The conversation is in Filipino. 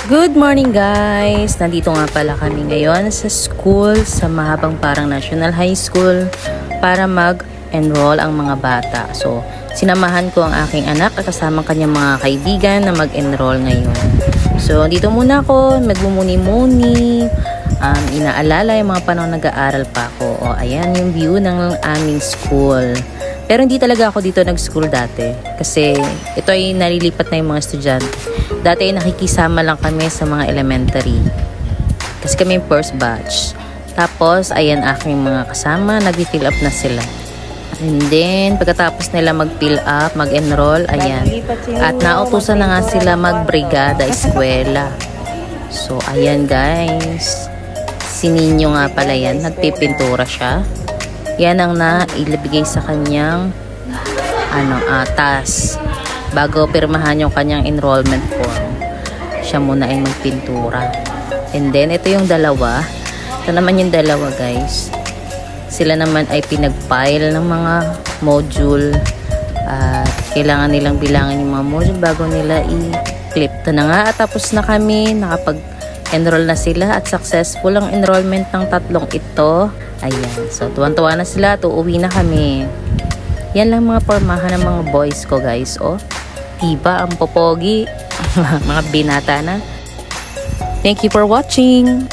Good morning guys! Nandito nga pala kami ngayon sa school, sa Mahabang Parang National High School para mag-enroll ang mga bata. So, sinamahan ko ang aking anak at kasama kanyang mga kaibigan na mag-enroll ngayon. So, dito muna ako, magmumuni-muni, inaalala yung mga panahon nag-aaral pa ako. O, ayan yung view ng aming school. Pero hindi talaga ako dito nag-school dati kasi ito ay nalilipat na yung mga estudyante. Dati ay nakikisama lang kami sa mga elementary kasi kami yung first batch. Tapos ayan aking mga kasama, nag-fill up na sila. And then pagkatapos nila mag-fill up, mag-enroll, ayan. At nautusan na nga sila mag-brigada eskwela. So ayan guys, si Ninyo nga pala yan, nagpipintura siya. Yan ang nailibigay sa kanyang task bago pirmahan yung kanyang enrollment form. Siya muna ay magpintura. And then ito yung dalawa. Ito naman yung dalawa guys. Sila naman ay pinag-file ng mga module at kailangan nilang bilangin yung mga module bago nila i-clip. Ito na nga at tapos na kami, nakapag-enroll na sila at successful ang enrollment ng tatlong ito. Ayan. So, tuwan-tuwa na sila. Uuwi na kami. Yan lang mga pormahan ng mga boys ko, guys. Oh, diba? Ang popogi. Mga binata na. Thank you for watching.